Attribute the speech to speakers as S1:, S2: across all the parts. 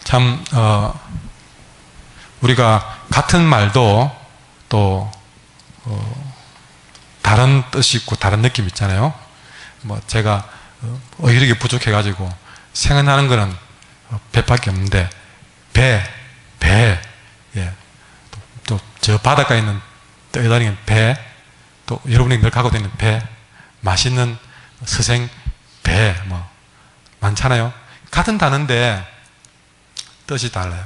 S1: 참, 우리가 같은 말도 또, 다른 뜻이 있고 다른 느낌 있잖아요. 뭐, 제가 어휘력이 부족해가지고 생각나는 거는 배밖에 없는데, 배, 예. 또, 저 바닷가에 있는 떠다니는 배, 또 여러분이 늘 갖고 다니는 배, 맛있는 서생, 배, 뭐, 많잖아요. 같은 단어인데 뜻이 달라요.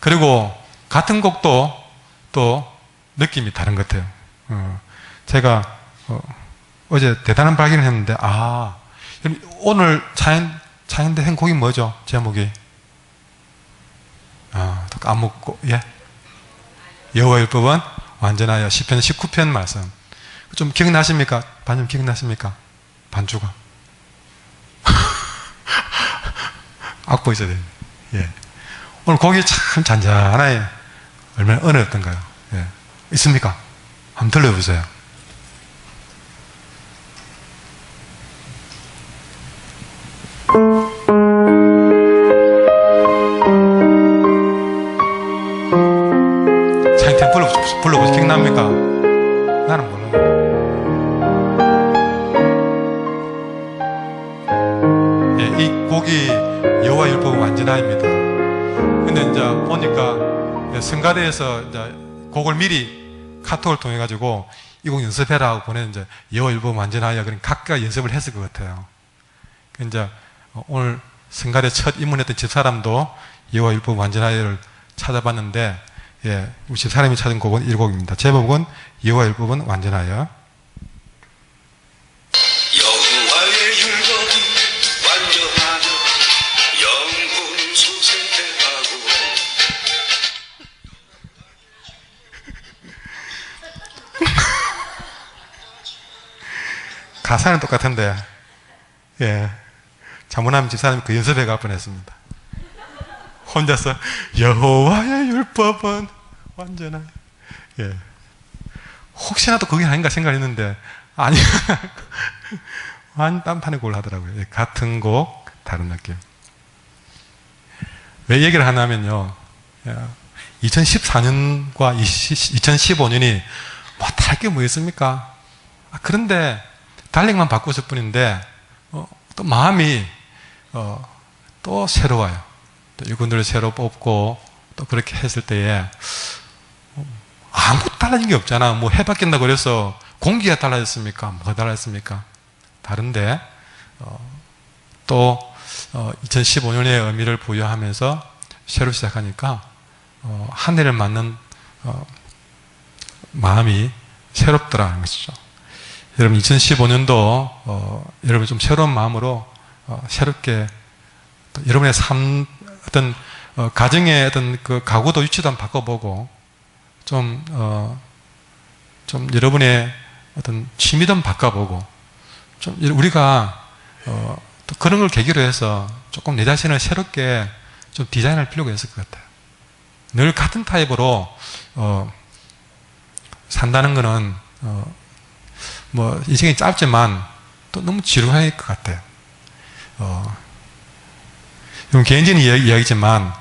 S1: 그리고 같은 곡도 또 느낌이 다른 것 같아요. 제가 어제 대단한 발견을 했는데, 오늘 차인대 한 곡이 뭐죠? 제목이? 또 까먹고, 예? 여호와의 율법은 완전하여. 시편 19편 말씀. 좀 기억나십니까? 반좀 기억나십니까? 반주가. 악보 있어야 돼요. 예. 오늘 곡이 참 잔잔하게 얼마나 은혜였던가요? 예. 있습니까? 한번 들려보세요. 차인템 불러보세요. 기억납니까? 나는 몰라요. 예, 이 곡이 여호와 율법은 완전하입니다. 근데 이제 보니까 성가대에서 이제 곡을 미리 카톡을 통해 가지고 이 곡 연습해라 하고 보내는 여호와 율법은 완전하여. 그런 각각 연습을 했을 것 같아요. 이제 오늘 성가대 첫 입문했던 집사람도 여호와 율법은 완전하여를 찾아봤는데, 예, 우리 집사람이 찾은 곡은 이 곡입니다. 제목은 여호와 율법은 완전하여. 가사는 똑같은데, 예, 자문하면 집사람이 그 연습해 갈 뻔했습니다. 혼자서 여호와의 율법은 완전하여. 예, 혹시나 또 그게 아닌가 생각했는데 아니, 딴판에 그걸 하더라고요. 예, 같은 곡 다른 느낌. 왜 얘기를 하냐면요, 2014년과 2015년이 뭐 다를 게 뭐 있습니까? 그런데 달력만 바꿨을 뿐인데 또 마음이 또 새로워요. 또 이분들을 새로 뽑고 또 그렇게 했을 때에 아무것도 달라진 게 없잖아. 뭐 해 바뀐다고 그래서 공기가 달라졌습니까? 뭐가 달라졌습니까? 다른데 또 2015년의 의미를 부여하면서 새로 시작하니까 한 해를 맞는 마음이 새롭더라는 것이죠. 여러분 2015년도 여러분 좀 새로운 마음으로 새롭게 여러분의 삶, 어떤 가정의 어떤 그 가구도 위치도 한번 바꿔보고 좀 여러분의 어떤 취미도 한번 바꿔보고 좀 우리가 또 그런 걸 계기로 해서 조금 내 자신을 새롭게 좀 디자인할 필요가 있을 것 같아요. 늘 같은 타입으로 산다는 거는 뭐 인생이 짧지만 또 너무 지루할 것 같아요. 이건 개인적인 이야기지만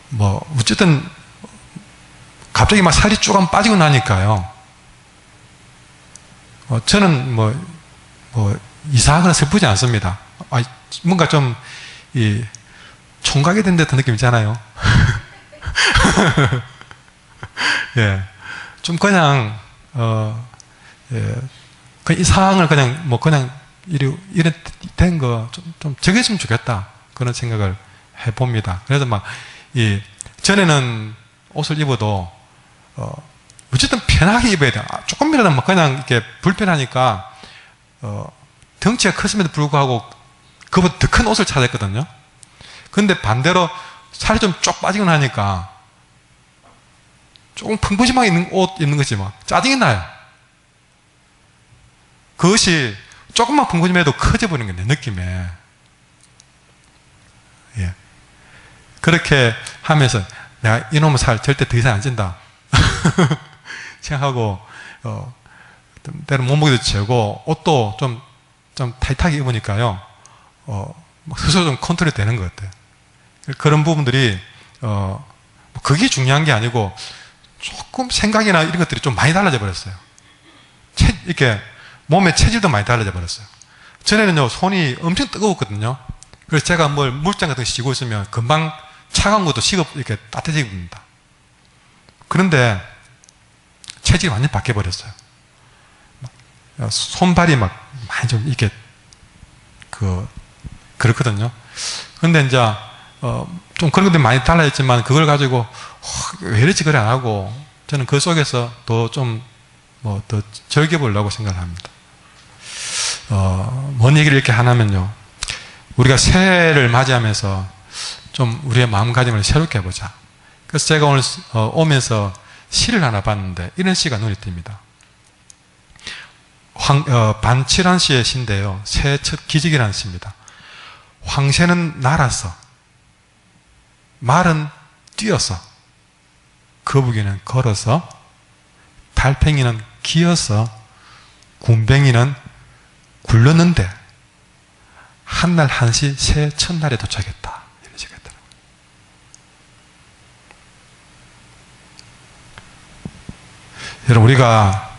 S1: 뭐 어쨌든 갑자기 막 살이 쭉 한번 빠지고 나니까요, 저는 뭐 이상하거나 슬프지 않습니다. 뭔가 좀 총각이 된 듯한 느낌 있잖아요. 예, 좀 그냥 예, 이 상황을 그냥 이래 된 거 좀 적였으면 좋겠다, 그런 생각을 해봅니다. 그래서 전에는 옷을 입어도 어쨌든 편하게 입어야 돼. 조금이라도 그냥 이렇게 불편하니까 덩치가 컸음에도 불구하고 그보다 더 큰 옷을 찾았거든요. 근데 반대로 살이 좀 쭉 빠지고 나니까 조금 풍부심하게 있는 옷 입는 것이 짜증이 나요. 그것이 조금만 풍부심해도 커져 버리는 거예요, 내 느낌에. 예. 그렇게 하면서 내가 이놈의 살 절대 더 이상 안 찐다 생각하고 때로 몸무게도 재고 옷도 좀 타이트하게 입으니까요, 스스로 좀 컨트롤이 되는 것 같아요. 그런 부분들이 그게 중요한 게 아니고 조금 생각이나 이런 것들이 좀 많이 달라져 버렸어요. 이렇게 몸의 체질도 많이 달라져 버렸어요. 전에는요, 손이 엄청 뜨거웠거든요. 그래서 제가 물장 같은 거 씌고 있으면 금방 차가운 것도 이렇게 따뜻해집니다. 그런데 체질이 완전히 바뀌어 버렸어요. 손발이 많이 좀 이렇게 그렇거든요. 그런데 이제 좀 그런 것들이 많이 달라졌지만 그걸 가지고 왜 이렇지 그래 안 하고 저는 그 속에서 더 즐겨보려고 생각을 합니다. 뭔 얘기를 이렇게 하냐면요, 우리가 새해를 맞이하면서 좀 우리의 마음가짐을 새롭게 해보자. 그래서 제가 오늘 오면서 시를 하나 봤는데 이런 시가 눈에 띕니다. 반칠한 시의 시인데요, 새해 첫 기적이라는 시입니다. 황새는 날아서, 말은 뛰어서, 거북이는 걸어서, 달팽이는 기어서, 군뱅이는 굴렀는데 한날 한시 새해 첫날에 도착했다. 이런 식으로 했더라고요. 여러분, 우리가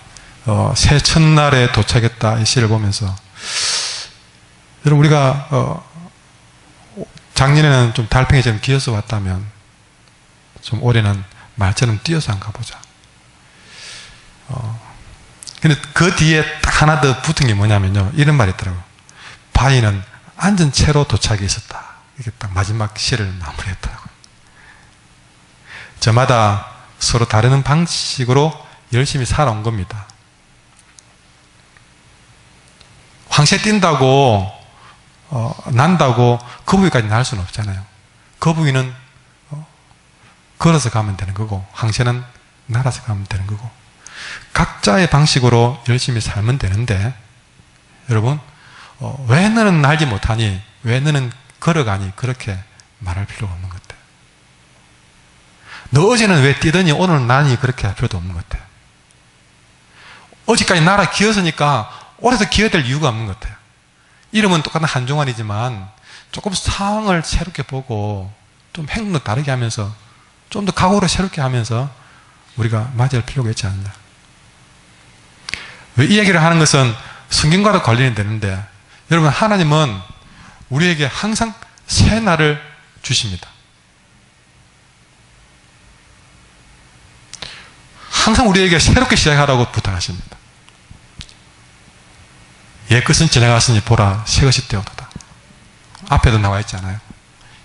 S1: 새해 첫날에 도착했다 이 시를 보면서, 여러분, 우리가 작년에는 좀 달팽이처럼 기어서 왔다면 좀 올해는 말처럼 뛰어서 한가 보자. 근데 그 뒤에 딱 하나 더 붙은 게 뭐냐면요, 이런 말이 있더라고요. 바위는 앉은 채로 도착이 있었다. 이게 딱 마지막 시를 마무리했더라고요. 저마다 서로 다른 방식으로 열심히 살아온 겁니다. 황새 뛴다고 난다고 거북이까지 날 수는 없잖아요. 거북이는 걸어서 가면 되는 거고, 황새는 날아서 가면 되는 거고, 각자의 방식으로 열심히 살면 되는데, 여러분, 왜 너는 날지 못하니, 왜 너는 걸어가니, 그렇게 말할 필요가 없는 것 같아요. 너 어제는 왜 뛰더니 오늘은 나니, 그렇게 할 필요도 없는 것 같아요. 어제까지 날아 기었으니까 올해도 기어야 될 이유가 없는 것 같아요. 이름은 똑같은 한종환이지만 조금 상황을 새롭게 보고 좀 행동도 다르게 하면서 좀 더 각오를 새롭게 하면서 우리가 맞이할 필요가 있지 않나. 왜 이 얘기를 하는 것은 성경과도 관련이 되는데, 여러분, 하나님은 우리에게 항상 새 날을 주십니다. 항상 우리에게 새롭게 시작하라고 부탁하십니다. 옛 것은 지나갔으니 보라, 새 것이 되었도다. 앞에도 나와 있잖아요.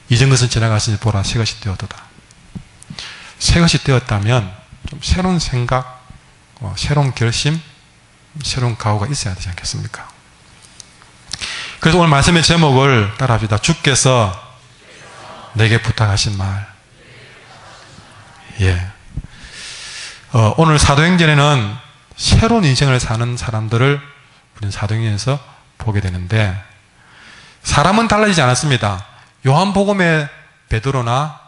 S1: 이전 것은 지나갔으니 보라, 새 것이 되었도다. 새 것이 되었다면 좀 새로운 생각, 새로운 결심, 새로운 각오가 있어야 되지 않겠습니까? 그래서 오늘 말씀의 제목을 따라합시다. 주께서 내게 부탁하신 말. 예. 오늘 사도행전에는 새로운 인생을 사는 사람들을 우리는 사도행전에서 보게 되는데, 사람은 달라지지 않았습니다. 요한복음의 베드로나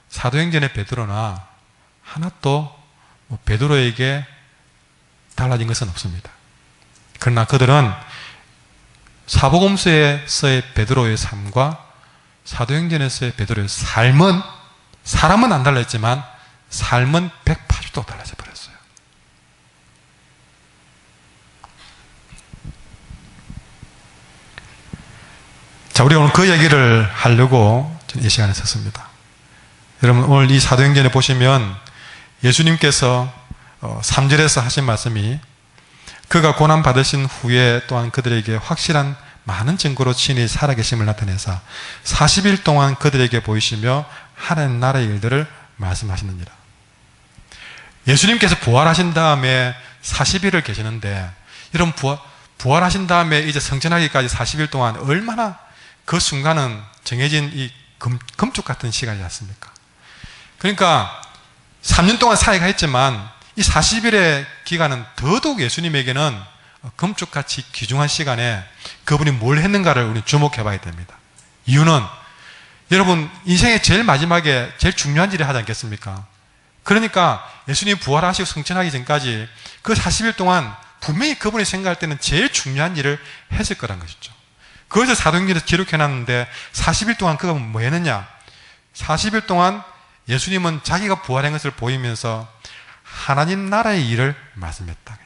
S1: 사도행전의 베드로나 하나도 베드로에게 달라진 것은 없습니다. 그러나 그들은 사복음서에서의 베드로의 삶과 사도행전에서의 베드로의 삶은, 사람은 안 달라졌지만 삶은 180도 달라져 버렸어요. 자, 우리가 오늘 그 얘기를 하려고 저는 이 시간에 썼습니다. 여러분, 오늘 이 사도행전에 보시면 예수님께서 3절에서 하신 말씀이, 그가 고난받으신 후에 또한 그들에게 확실한 많은 증거로 친히 살아계심을 나타내사 40일 동안 그들에게 보이시며 하나님 나라의 일들을 말씀하시느니라. 예수님께서 부활하신 다음에 40일을 계시는데, 여러분, 부활하신 다음에 이제 성천하기까지 40일 동안 얼마나 그 순간은 정해진 이 금쪽 같은 시간이지 않습니까? 그러니까 3년 동안 사회가 했지만 이 40일의 기간은 더더욱 예수님에게는 금쪽같이 귀중한 시간에 그분이 뭘 했는가를 우리 주목해 봐야 됩니다. 이유는, 여러분, 인생의 제일 마지막에 제일 중요한 일을 하지 않겠습니까? 그러니까 예수님이 부활하시고 성천하기 전까지 그 40일 동안 분명히 그분이 생각할 때는 제일 중요한 일을 했을 거란 것이죠. 그것을 사도행전에서 기록해놨는데 40일 동안 그가 뭐 했느냐? 40일 동안 예수님은 자기가 부활한 것을 보이면서 하나님 나라의 일을 말씀했다.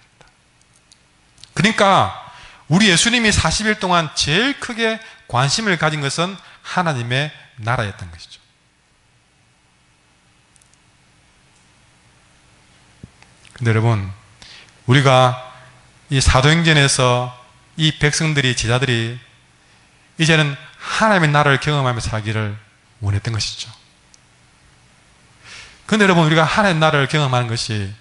S1: 그러니까 우리 예수님이 40일 동안 제일 크게 관심을 가진 것은 하나님의 나라였던 것이죠. 근데 여러분, 우리가 이 사도행전에서 이 백성들이, 제자들이 이제는 하나님의 나라를 경험하며 살기를 원했던 것이죠. 근데 여러분, 우리가 하나님의 나라를 경험하는 것이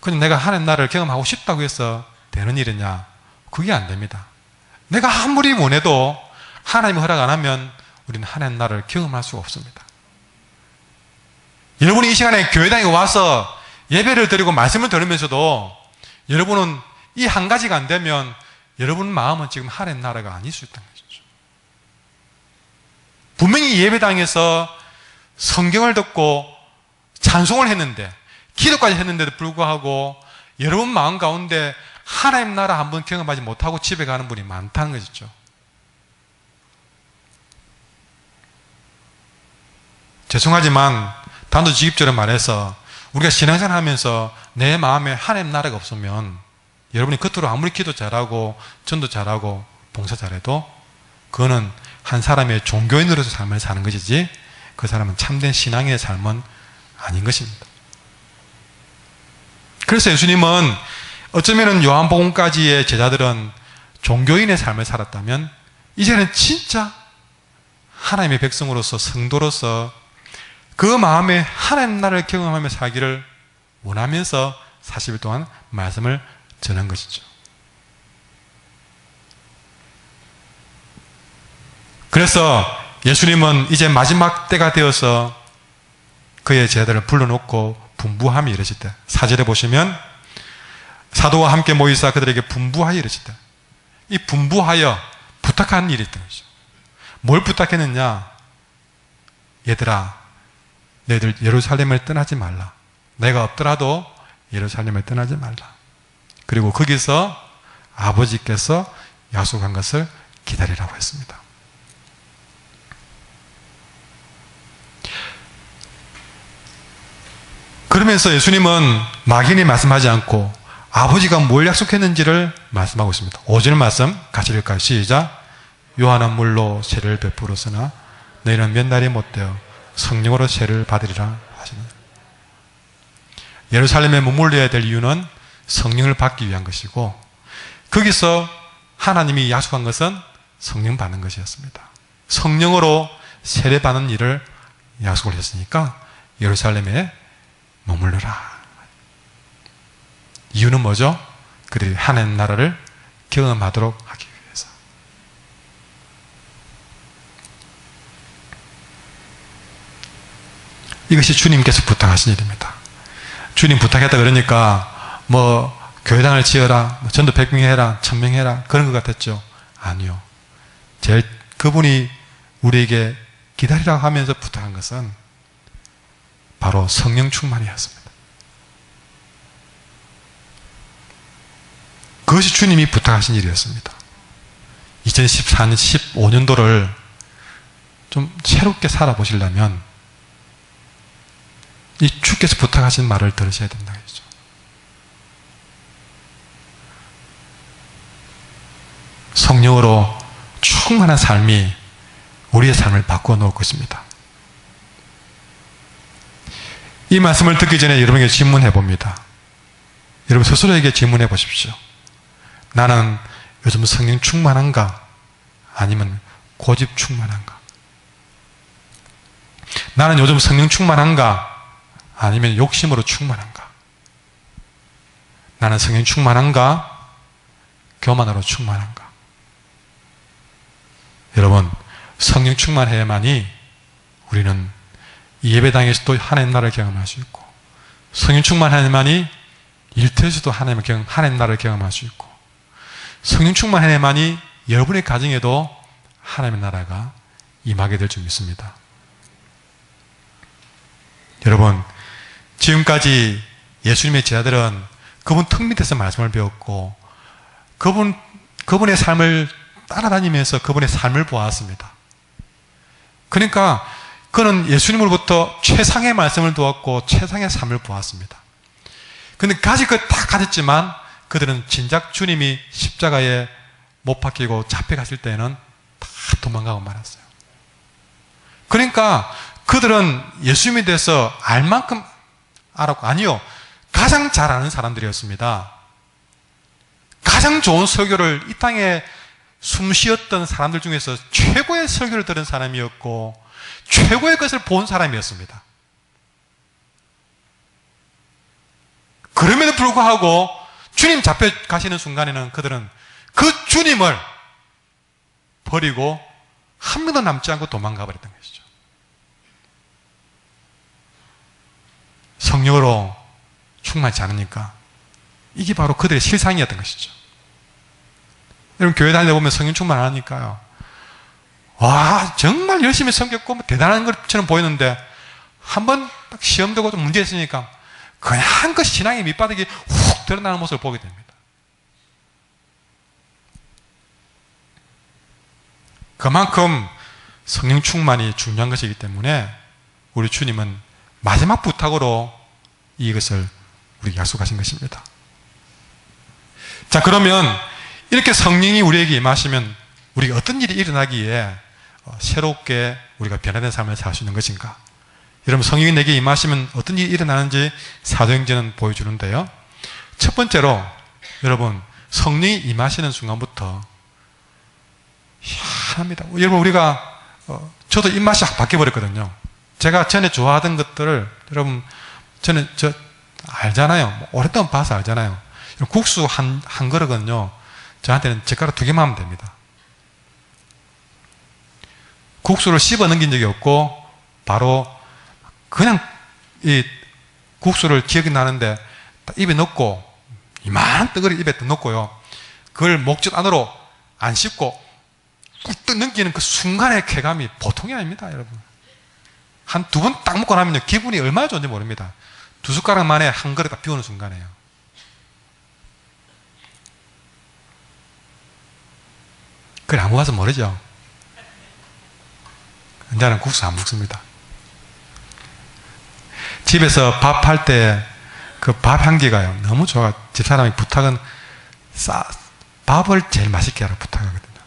S1: 그냥 내가 하나님의 나라를 경험하고 싶다고 해서 되는 일이냐? 그게 안 됩니다. 내가 아무리 원해도 하나님이 허락 안 하면 우리는 하나님의 나라를 경험할 수가 없습니다. 여러분이 이 시간에 교회당에 와서 예배를 드리고 말씀을 들으면서도 여러분은 이 한 가지가 안 되면 여러분 마음은 지금 하나님의 나라가 아닐 수 있다는 것이죠. 분명히 예배당에서 성경을 듣고 찬송을 했는데, 기도까지 했는데도 불구하고 여러분 마음 가운데 하나님 나라 한번 경험하지 못하고 집에 가는 분이 많다는 것이죠. 죄송하지만 단도직입적으로 말해서 우리가 신앙생활 하면서 내 마음에 하나님 나라가 없으면 여러분이 겉으로 아무리 기도 잘하고 전도 잘하고 봉사 잘해도 그거는 한 사람의 종교인으로서 삶을 사는 것이지 그 사람은 참된 신앙의 삶은 아닌 것입니다. 그래서 예수님은 어쩌면 요한복음까지의 제자들은 종교인의 삶을 살았다면 이제는 진짜 하나님의 백성으로서 성도로서 그 마음에 하나님 나라를 경험하며 살기를 원하면서 40일 동안 말씀을 전한 것이죠. 그래서 예수님은 이제 마지막 때가 되어서 그의 제자들을 불러놓고 분부함이 이르실 때, 4절에 보시면 사도와 함께 모이사 그들에게 분부하여 이르실 때, 이 분부하여 부탁한 일이 있던 것이죠. 뭘 부탁했느냐? 얘들아, 너희들 예루살렘을 떠나지 말라. 내가 없더라도 예루살렘을 떠나지 말라. 그리고 거기서 아버지께서 약속한 것을 기다리라고 했습니다. 그러면서 예수님은 막연히 말씀하지 않고 아버지가 뭘 약속했는지를 말씀하고 있습니다. 5절 말씀 같이 읽을까요? 시작. 요한은 물로 세를 베풀었으나 너희는 몇 날이 못되어 성령으로 세를 받으리라 하시는. 예루살렘에 머물러야 될 이유는 성령을 받기 위한 것이고, 거기서 하나님이 약속한 것은 성령 받는 것이었습니다. 성령으로 세례 받는 일을 약속을 했으니까 예루살렘에 머물러라. 이유는 뭐죠? 그들이 하나님 나라를 경험하도록 하기 위해서. 이것이 주님께서 부탁하신 일입니다. 주님 부탁했다 그러니까 뭐 교회당을 지어라, 뭐 전도 100명 해라, 1000명 해라 그런 것 같았죠? 아니요. 제일 그분이 우리에게 기다리라고 하면서 부탁한 것은 바로 성령 충만이었습니다. 그것이 주님이 부탁하신 일이었습니다. 2014년, 15년도를 좀 새롭게 살아보시려면 이 주께서 부탁하신 말을 들으셔야 된다는 거죠. 성령으로 충만한 삶이 우리의 삶을 바꾸어 놓을 것입니다. 이 말씀을 듣기 전에 여러분에게 질문해 봅니다. 여러분 스스로에게 질문해 보십시오. 나는 요즘 성령 충만한가? 아니면 고집 충만한가? 나는 요즘 성령 충만한가? 아니면 욕심으로 충만한가? 나는 성령 충만한가? 교만으로 충만한가? 여러분, 성령 충만해야만이 우리는 이 예배당에서도 하나님 나라를 경험할 수 있고, 성령 충만해야만이 일터에서도 하나님 나라를 경험할 수 있고, 성령 충만해야만이 여러분의 가정에도 하나님의 나라가 임하게 될 줄 믿습니다. 여러분, 지금까지 예수님의 제자들은 그분 턱 밑에서 말씀을 배웠고 그분의 삶을 따라다니면서 그분의 삶을 보았습니다. 그러니까 그는 예수님으로부터 최상의 말씀을 두었고 최상의 삶을 보았습니다. 근데 가질 것 다 가졌지만 그들은 진작 주님이 십자가에 못 박히고 잡혀갔을 때는 다 도망가고 말았어요. 그러니까 그들은 예수님에 대해서 알 만큼 알았고, 아니요, 가장 잘 아는 사람들이었습니다. 가장 좋은 설교를 이 땅에 숨쉬었던 사람들 중에서 최고의 설교를 들은 사람이었고 최고의 것을 본 사람이었습니다. 그럼에도 불구하고 주님 잡혀가시는 순간에는 그들은 그 주님을 버리고 한 명도 남지 않고 도망가 버렸던 것이죠. 성령으로 충만하지 않으니까 이게 바로 그들의 실상이었던 것이죠. 여러분, 교회 다니다 보면 성령 충만 안 하니까요, 와, 정말 열심히 섬겼고 대단한 것처럼 보이는데 한번 딱 시험 되고 좀 문제 있으니까 그냥 그 신앙의 밑바닥이 훅 드러나는 모습을 보게 됩니다. 그만큼 성령 충만이 중요한 것이기 때문에 우리 주님은 마지막 부탁으로 이것을 우리에게 약속하신 것입니다. 자, 그러면 이렇게 성령이 우리에게 임하시면 우리가 어떤 일이 일어나기에 새롭게 우리가 변화된 삶을 살 수 있는 것인가? 여러분, 성령이 내게 임하시면 어떤 일이 일어나는지 사도행전은 보여주는데요. 첫 번째로 여러분, 성령이 임하시는 순간부터 희한합니다. 여러분, 우리가 저도 입맛이 확 바뀌어버렸거든요. 제가 전에 좋아하던 것들을 여러분, 저는 알잖아요. 오랫동안 봐서 알잖아요. 국수 한 그릇은요, 저한테는 젓가락 2개만 하면 됩니다. 국수를 씹어 넘긴 적이 없고 바로 그냥 이 국수를 기억이 나는데 입에 넣고 이만한 떡을 입에 넣고요, 그걸 목젖 안으로 안 씹고 꾹 넘기는 그 순간의 쾌감이 보통이 아닙니다, 여러분. 한 2번 딱 먹고 나면요, 기분이 얼마나 좋은지 모릅니다. 2숟가락 만에 한 그릇 딱 비우는 순간에요. 그걸 안 먹어서 모르죠. 이제는 국수 안 먹습니다. 집에서 밥 할 때 그 밥 향기가요, 너무 좋아. 집사람이 부탁은 밥을 제일 맛있게 하라 부탁하거든요.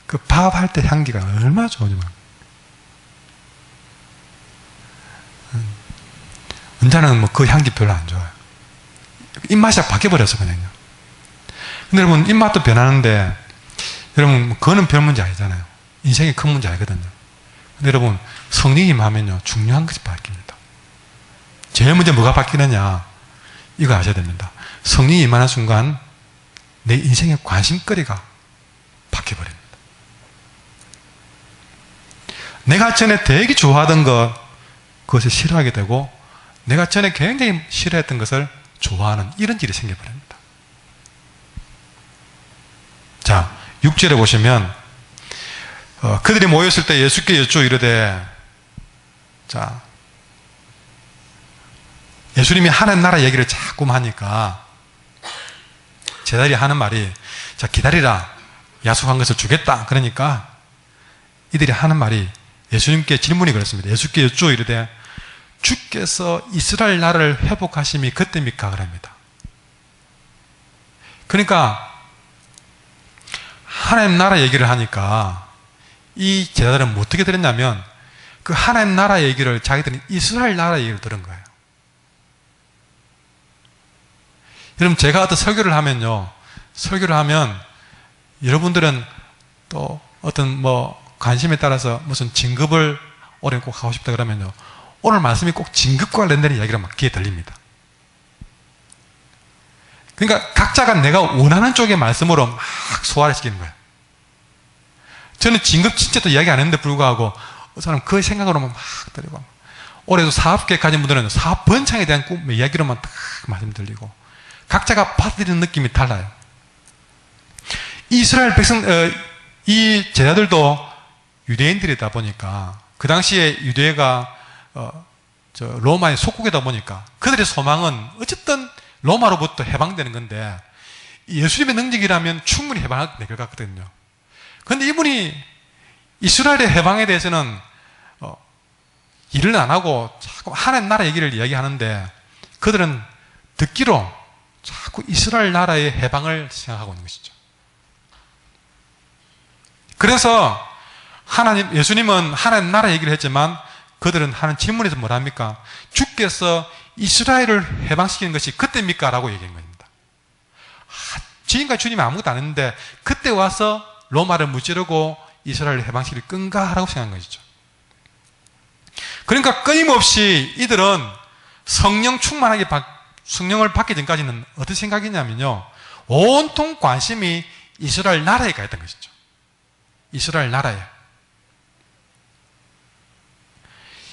S1: 그 밥 할 때 향기가 얼마나 좋은지 모릅니다. 언제는 뭐 그 향기 별로 안 좋아요. 입맛이 바뀌어버려서 그냥요. 근데 여러분, 입맛도 변하는데 여러분, 그거는 별 문제 아니잖아요. 인생이 큰 문제 아니거든요. 근데 여러분, 성령이 임하면요, 중요한 것이 바뀝니다. 제일 먼저 뭐가 바뀌느냐, 이거 아셔야 됩니다. 성령이 임하는 순간 내 인생의 관심거리가 바뀌어버립니다. 내가 전에 되게 좋아하던 그것을 싫어하게 되고, 내가 전에 굉장히 싫어했던 것을 좋아하는 이런 일이 생겨버립니다. 자, 6절에 보시면 그들이 모였을 때 예수께 여쭈어 이르되, 자, 예수님이 하나님 나라 얘기를 자꾸 하니까 제자들이 하는 말이, 자, 기다리라, 약속한 것을 주겠다. 그러니까 이들이 하는 말이, 예수님께 질문이 그렇습니다. 예수께 여쭈어 이르되 주께서 이스라엘 나라를 회복하심이 그때입니까? 그럽니다. 그러니까 하나님 나라 얘기를 하니까 이 제자들은 어떻게 들었냐면 그 하나님 나라 얘기를 자기들은 이스라엘 나라 얘기를 들은 거예요. 여러분, 제가 어떤 설교를 하면요, 설교를 하면 여러분들은 또 어떤 관심에 따라서 무슨 진급을 올해 꼭 하고 싶다 그러면요, 오늘 말씀이 꼭 진급과 관련된 이야기가 막 귀에 들립니다. 그러니까 각자가 내가 원하는 쪽의 말씀으로 막 소화를 시키는 거예요. 저는 진급 진짜 또 이야기 안 했는데 불구하고 사람 그 생각으로만 막 들리고, 올해도 사업 계획 가진 분들은 사업 번창에 대한 꿈 이야기로만 딱 말씀 들리고, 각자가 받아들이는 느낌이 달라요. 이스라엘 백성, 이 제자들도 유대인들이다 보니까, 그 당시에 유대가 로마의 속국이다 보니까 그들의 소망은 어쨌든 로마로부터 해방되는 건데, 예수님의 능력이라면 충분히 해방할 것 같거든요. 그런데 이분이 이스라엘의 해방에 대해서는 일을 안 하고 자꾸 하나님 나라 얘기를 이야기하는데 그들은 듣기로 자꾸 이스라엘 나라의 해방을 생각하고 있는 것이죠. 그래서 예수님은 하나님 나라 얘기를 했지만 그들은 하는 질문에서 뭐랍니까? 주께서 이스라엘을 해방시키는 것이 그때입니까? 라고 얘기한 겁니다. 지금까지 주님이 아무것도 안 했는데 그때 와서 로마를 무찌르고 이스라엘을 해방시킬 끈가? 라고 생각한 것이죠. 그러니까 끊임없이 이들은 성령을 받기 전까지는 어떤 생각이냐면요, 온통 관심이 이스라엘 나라에 가 있던 것이죠. 이스라엘 나라에.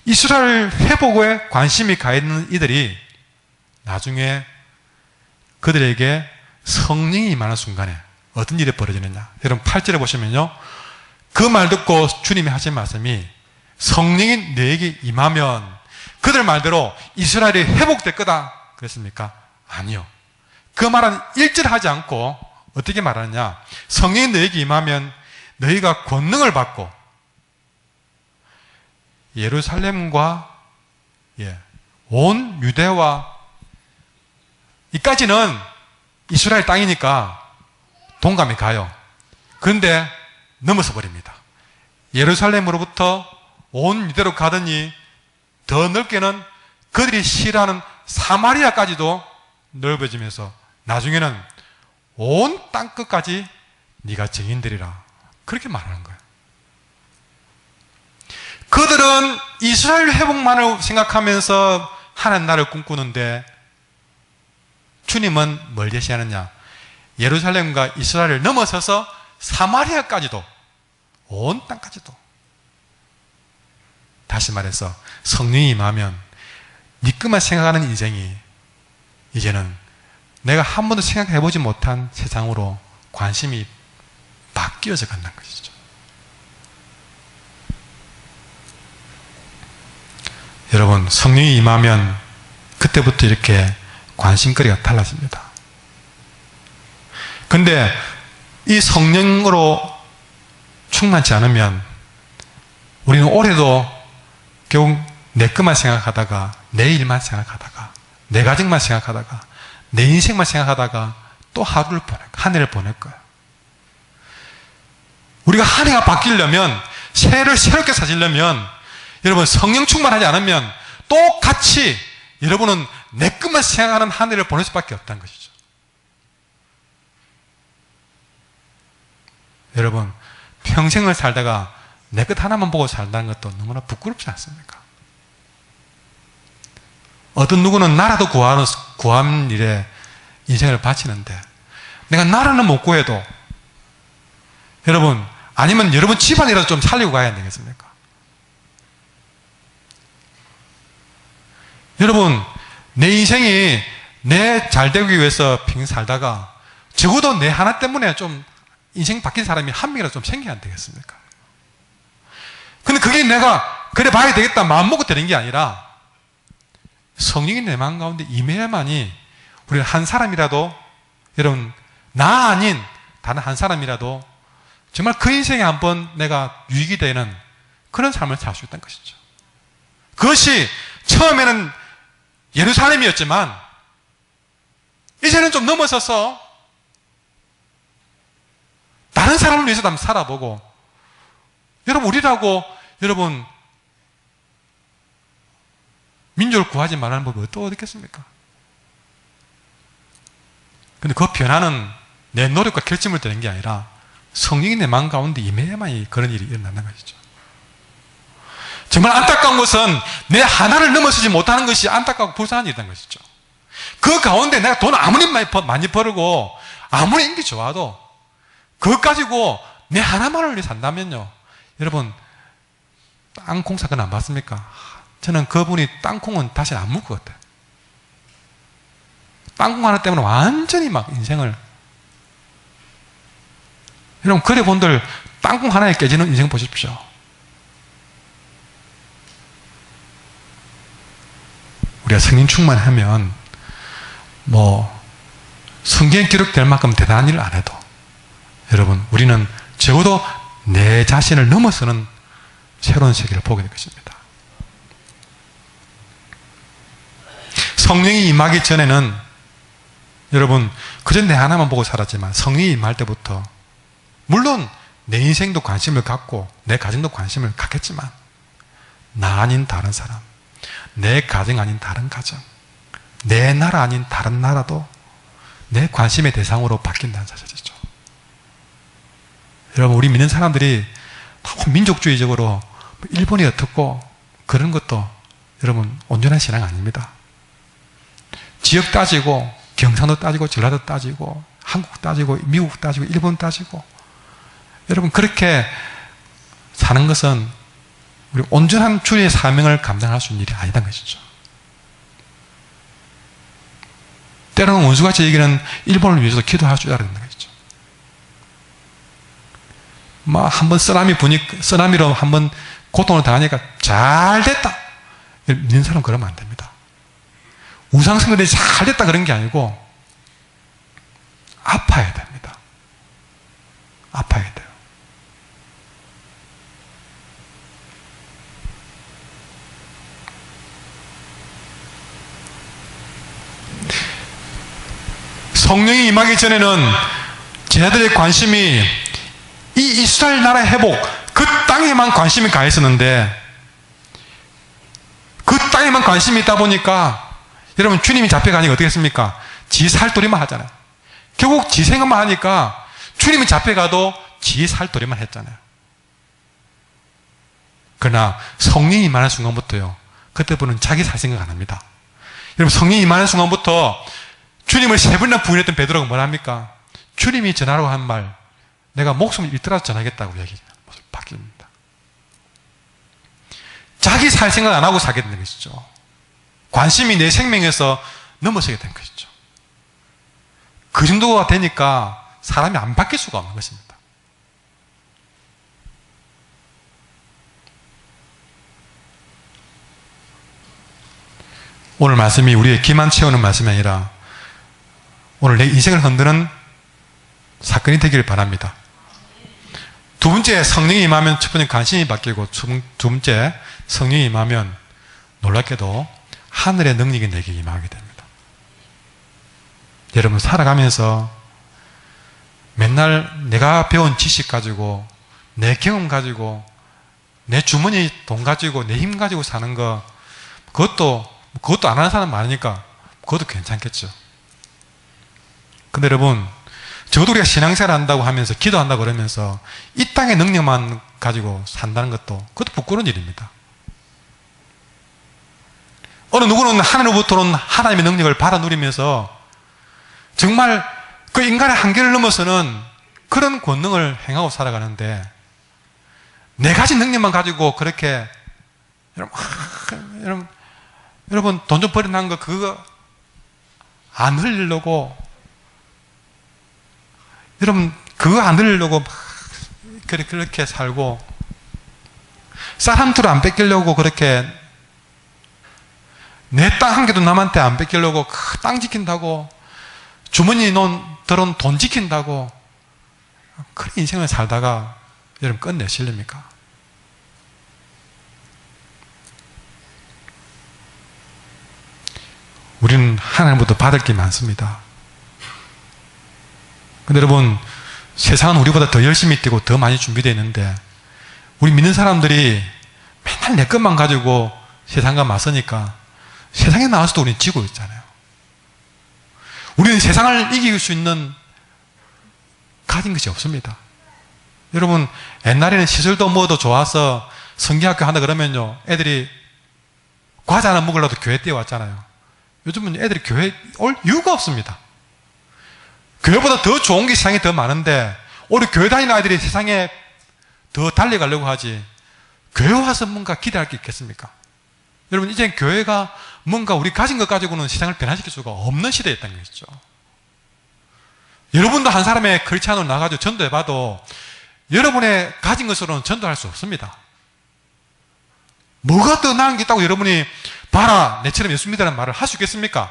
S1: 이스라엘 회복에 관심이 가 있는 이들이 나중에 그들에게 성령이 임하는 순간에 어떤 일이 벌어지느냐. 여러분 8절에 보시면요, 그 말 듣고 주님이 하신 말씀이 성령이 너에게 임하면 그들 말대로 이스라엘이 회복될 거다 그랬습니까? 아니요. 그 말은 일절하지 않고 어떻게 말하느냐, 성령이 너에게 임하면 너희가 권능을 받고 예루살렘과 온 유대와, 이까지는 이스라엘 땅이니까 동감이 가요. 그런데 넘어서 버립니다. 예루살렘으로부터 온 유대로 가더니 더 넓게는 그들이 싫어하는 사마리아까지도 넓어지면서 나중에는 온 땅끝까지 네가 증인되리라, 그렇게 말하는 거예요. 그들은 이스라엘 회복만을 생각하면서 하나님 나라를 꿈꾸는데 주님은 뭘 제시하느냐, 예루살렘과 이스라엘을 넘어서서 사마리아까지도, 온 땅까지도. 다시 말해서 성령이 임하면 네 것만 생각하는 인생이 이제는 내가 한 번도 생각해보지 못한 세상으로 관심이 바뀌어져 간다는 것이죠. 여러분, 성령이 임하면 그때부터 이렇게 관심거리가 달라집니다. 근데 이 성령으로 충만치 않으면 우리는 올해도 결국 내 것만 생각하다가, 내 일만 생각하다가, 내 가정만 생각하다가, 내 인생만 생각하다가 또 한 해를 보낼 거예요. 우리가 한 해가 바뀌려면, 새해를 새롭게 사시려면, 여러분 성령 충만하지 않으면 똑같이 여러분은 내 것만 생각하는 한 해를 보낼 수밖에 없다는 것이죠. 여러분, 평생을 살다가 내 것 하나만 보고 살다는 것도 너무나 부끄럽지 않습니까? 어떤 누구는 나라도 구하는 일에 인생을 바치는데 내가 나라는 못 구해도, 여러분, 아니면 여러분 집안이라도 좀 살리고 가야 되겠습니까? 여러분, 내 인생이 내 잘되기 위해서 평생 살다가 적어도 내 하나 때문에 좀 인생 바뀐 사람이 한 명이라도 좀 생겨야 되겠습니까? 근데 그게 내가 그래 봐야 되겠다 마음먹고 되는 게 아니라 성령이 내 마음 가운데 임해야만이 우리는 한 사람이라도, 여러분, 나 아닌 다른 한 사람이라도 정말 그 인생에 한번 내가 유익이 되는 그런 삶을 살 수 있다는 것이죠. 그것이 처음에는 예루살렘이었지만 이제는 좀 넘어서서 다른 사람을 위해서도 한번 살아보고, 여러분, 우리라고 여러분 민족을 구하지 말라는 법이 또 어디 있겠습니까? 근데 그 변화는 내 노력과 결심을 되는 게 아니라 성령이 내 마음 가운데 임해야만 그런 일이 일어난다는 것이죠. 정말 안타까운 것은 내 하나를 넘어서지 못하는 것이 안타깝고 불쌍한 일이라는 것이죠. 그 가운데 내가 돈 아무리 많이 벌고 아무리 인기 좋아도 그것 가지고 내 하나만을 위해 산다면요, 여러분, 땅콩 사건 안 봤습니까? 저는 그분이 땅콩은 다시 안 먹을 것 같아요. 땅콩 하나 때문에 완전히 막 인생을, 여러분, 그래 본들 땅콩 하나에 깨지는 인생 보십시오. 우리가 성령 충만하면 성경에 기록될 만큼 대단한 일을 안 해도, 여러분, 우리는 적어도 내 자신을 넘어서는 새로운 세계를 보게 될 것입니다. 성령이 임하기 전에는 여러분 그전 내 하나만 보고 살았지만 성령이 임할 때부터 물론 내 인생도 관심을 갖고 내 가정도 관심을 갖겠지만 나 아닌 다른 사람, 내 가정 아닌 다른 가정, 내 나라 아닌 다른 나라도 내 관심의 대상으로 바뀐다는 사실이죠. 여러분 우리 믿는 사람들이 너무 민족주의적으로 일본이 어떻고 그런 것도 여러분 온전한 신앙 아닙니다. 지역 따지고 경상도 따지고 전라도 따지고 한국 따지고 미국 따지고 일본 따지고 여러분 그렇게 사는 것은 우리 온전한 주의 사명을 감당할 수 있는 일이 아니란 것이죠. 때로는 원수같이 얘기는 일본을 위해서 기도할 줄 알아야 된다는 것이죠. 한번 쓰나미로 한번 고통을 당하니까 잘 됐다 믿는 사람은 그러면 안 됩니다. 우상숭배들이 잘 됐다 그런 게 아니고 아파야 됩니다. 아파야 돼요. 성령이 임하기 전에는 제자들의 관심이 이 이스라엘 나라의 회복, 그 땅에만 관심이 가 있었는데 그 땅에만 관심이 있다 보니까 여러분 주님이 잡혀가니까 어떻게 했습니까? 지 살도리만 하잖아요. 결국 지 생각만 하니까 주님이 잡혀가도 지 살도리만 했잖아요. 그러나 성령이 임하는 순간부터요, 그때부터는 자기 살 생각 안 합니다. 여러분 성령이 임하는 순간부터 주님을 3번이나 부인했던 베드로가 뭘 합니까? 주님이 전하라고 한 말, 내가 목숨을 잃더라도 전하겠다고 얘기합니다. 바뀝니다. 자기 살 생각 안 하고 살게 되는 것이죠. 관심이 내 생명에서 넘어서게 된 것이죠. 그 정도가 되니까 사람이 안 바뀔 수가 없는 것입니다. 오늘 말씀이 우리의 기만 채우는 말씀이 아니라 오늘 내 인생을 흔드는 사건이 되기를 바랍니다. 두 번째, 성령이 임하면 첫 번째 관심이 바뀌고 두 번째, 성령이 임하면 놀랍게도 하늘의 능력이 내게 임하게 됩니다. 여러분 살아가면서 맨날 내가 배운 지식 가지고 내 경험 가지고 내 주머니 돈 가지고 내 힘 가지고 사는 거, 그것도 안 하는 사람 많으니까 그것도 괜찮겠죠. 근데 여러분 적어도 우리가 신앙생활 한다고 하면서 기도한다고 그러면서 이 땅의 능력만 가지고 산다는 것도 그것도 부끄러운 일입니다. 어느 누구는 하나님으로부터는 하나님의 능력을 받아 누리면서 정말 그 인간의 한계를 넘어서는 그런 권능을 행하고 살아가는데 네 가지 능력만 가지고 그렇게 여러분 돈 좀 버려놓은 거 그거 안 흘리려고 여러분 그거 안 흘리려고 그렇게 살고 사람들 안 뺏기려고 그렇게 내 땅 한 개도 남한테 안 뺏기려고 땅 지킨다고 주머니에 들어온 돈 지킨다고 그런 인생을 살다가 여러분 끝내실랍니까? 우리는 하나님부터 받을 게 많습니다. 근데 여러분 세상은 우리보다 더 열심히 뛰고 더 많이 준비되어 있는데 우리 믿는 사람들이 맨날 내 것만 가지고 세상과 맞서니까 세상에 나와서도 우리는 지고 있잖아요. 우리는 세상을 이길 수 있는 가진 것이 없습니다. 여러분 옛날에는 시설도 뭐도 좋아서 성경학교 한다 그러면요 애들이 과자 하나 먹으려도 교회 뛰어왔잖아요. 요즘은 애들이 교회 올 이유가 없습니다. 교회보다 더 좋은 게 세상에 더 많은데 오히려 교회 다니는 아이들이 세상에 더 달려가려고 하지 교회 와서 뭔가 기대할 게 있겠습니까? 여러분 이제 교회가 뭔가 우리 가진 것 가지고는 세상을 변화시킬 수가 없는 시대였다는 것이죠. 여러분도 한 사람의 크리스찬으로 나가지고 전도해봐도 여러분의 가진 것으로는 전도할 수 없습니다. 뭐가 더 나은 게 있다고 여러분이 봐라 내처럼 예수 믿으라는 말을 할 수 있겠습니까?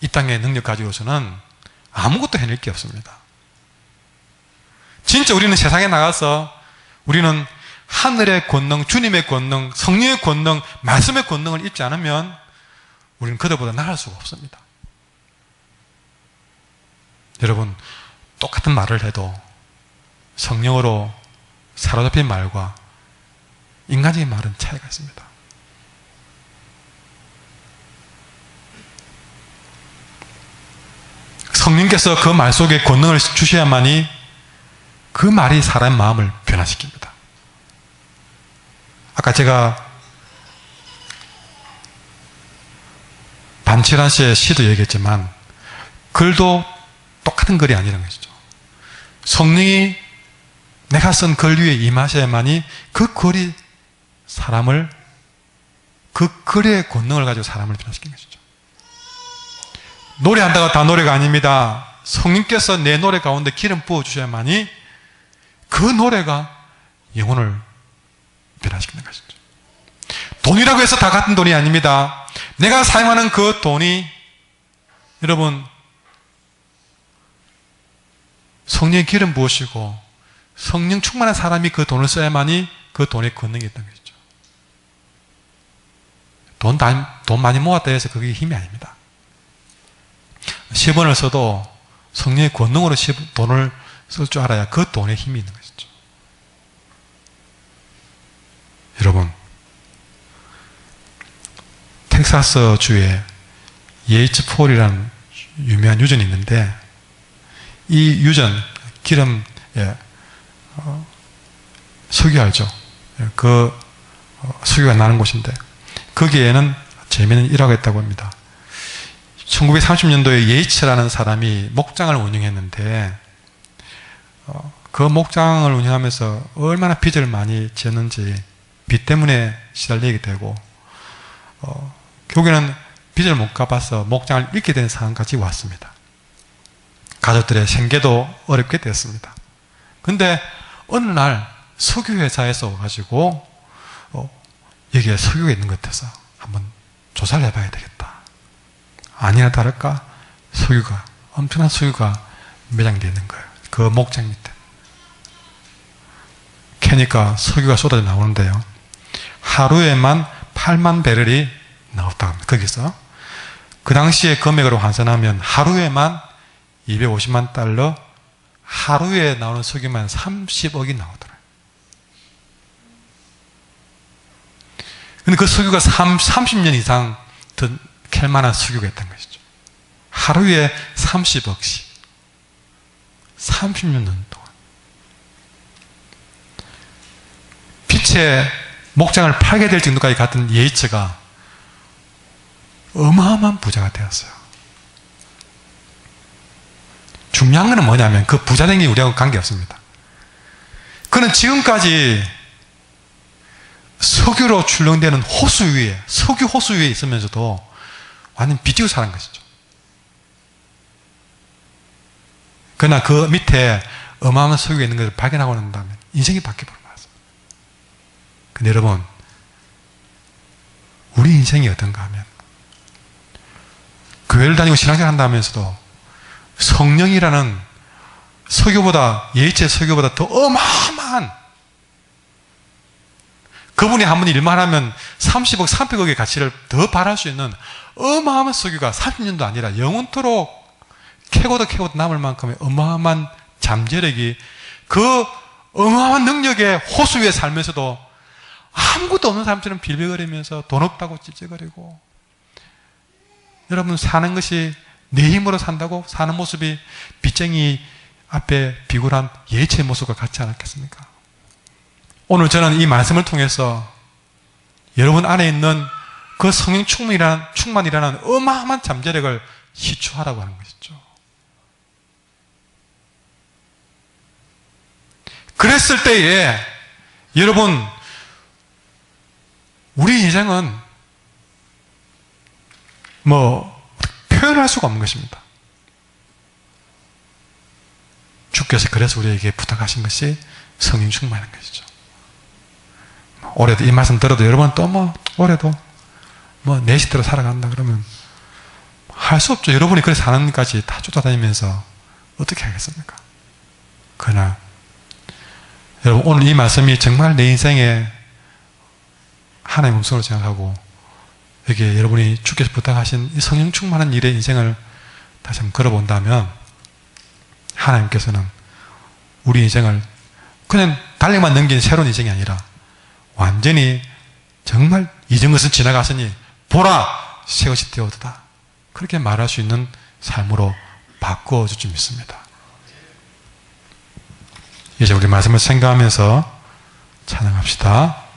S1: 이 땅의 능력 가지고서는 아무것도 해낼 게 없습니다. 진짜 우리는 세상에 나가서 우리는 하늘의 권능, 주님의 권능, 성령의 권능, 말씀의 권능을 입지 않으면 우리는 그들보다 나을 수가 없습니다. 여러분, 똑같은 말을 해도 성령으로 사로잡힌 말과 인간적인 말은 차이가 있습니다. 성령께서 그 말 속에 권능을 주셔야만이 그 말이 사람의 마음을 변화시킵니다. 아까 제가 반치란 씨의 시도 얘기했지만 글도 똑같은 글이 아니라는 것이죠. 성령이 내가 쓴 글 위에 임하셔야만이 그 글이 사람을, 그 글의 권능을 가지고 사람을 변화시키는 것이죠. 노래한다가 다 노래가 아닙니다. 성령께서 내 노래 가운데 기름 부어주셔야만이 그 노래가 영혼을 변화시키는 것이죠. 돈이라고 해서 다 같은 돈이 아닙니다. 내가 사용하는 그 돈이, 여러분, 성령의 기름 부으시고 성령 충만한 사람이 그 돈을 써야만이 그 돈의 권능이 있던 것이죠. 돈 많이 모았다 해서 그게 힘이 아닙니다. 10원을 써도 성령의 권능으로 돈을 쓸 줄 알아야 그 돈에 힘이 있는 것이죠. 여러분, 텍사스 주에 예이츠 폴이라는 유명한 유전이 있는데, 이 유전, 기름, 석유 알죠? 그 석유가 나는 곳인데, 거기에는 재미있는 일화가 있다고 합니다. 1930년도에 예이츠라는 사람이 목장을 운영했는데, 그 목장을 운영하면서 얼마나 빚을 많이 지었는지 빚 때문에 시달리게 되고, 결국에는 빚을 못 갚아서 목장을 잃게 되는 상황까지 왔습니다. 가족들의 생계도 어렵게 됐습니다. 근데 어느 날 석유회사에서 와가지고 여기에 석유가 있는 것 같아서 한번 조사를 해봐야 되겠다. 아니나 다를까 석유가, 엄청난 석유가 매장되어 있는 거예요. 그 목장 밑에. 캐니까 석유가 쏟아져 나오는데요, 하루에만 8만 배럴이 나왔다고 합니다. 거기서 그 당시에 금액으로 환산하면 하루에만 250만 달러, 하루에 나오는 석유만 30억이 나오더라고요. 근데 그 석유가 30년 이상 더 캘 만한 석유가 있다는 것이죠. 하루에 30억씩 30년 동안 빛의 목장을 팔게 될 정도까지 갔던 예이츠가 어마어마한 부자가 되었어요. 중요한 것은 뭐냐면 그 부자 된 게 우리하고 관계없습니다. 그는 지금까지 석유로 출렁대는 호수 위에, 석유 호수 위에 있으면서도 완전 빚지고 사는 것이죠. 그러나 그 밑에 어마어마한 석유가 있는 것을 발견하고 난 다음에 인생이 바뀌어버립니다. 근데 여러분, 우리 인생이 어떤가 하면 교회를 다니고 신앙생활 한다면서도 성령이라는 석유보다, 예이츠의 석유보다 더 어마어마한, 그분이 한 번 일만 하면 30억, 300억의 가치를 더 발할 수 있는 어마어마한 석유가 30년도 아니라 영원토록 캐고도 남을 만큼의 어마어마한 잠재력이, 그 어마어마한 능력의 호수 위에 살면서도 아무것도 없는 사람처럼 빌빌거리면서 돈 없다고 찌찌거리고, 여러분 사는 것이 내 힘으로 산다고 사는 모습이 빚쟁이 앞에 비굴한 예이츠의 모습과 같지 않았겠습니까? 오늘 저는 이 말씀을 통해서 여러분 안에 있는 그 성령 충만이라는 어마어마한 잠재력을 시추하라고 하는 것이죠. 그랬을 때에 여러분, 우리 인생은 표현할 수가 없는 것입니다. 주께서 그래서 우리에게 부탁하신 것이 성령 충만한 것이죠. 올해도 이 말씀 들어도 여러분 또 올해도 내 시대로 살아간다 그러면 할 수 없죠. 여러분이 그래 사는 것까지 다 쫓아다니면서 어떻게 하겠습니까? 그러나 여러분, 오늘 이 말씀이 정말 내 인생에 하나님의 음성으로 생각하고 여기에 여러분이 주께서 부탁하신 이 성령 충만한 일의 인생을 다시 한번 걸어본다면 하나님께서는 우리 인생을 그냥 달력만 넘긴 새로운 인생이 아니라 완전히 정말 이전 것은 지나갔으니 보라 새 것이 되었다, 그렇게 말할 수 있는 삶으로 바꾸어 줄 줄 믿습니다. 이제 우리 말씀을 생각하면서 찬양합시다.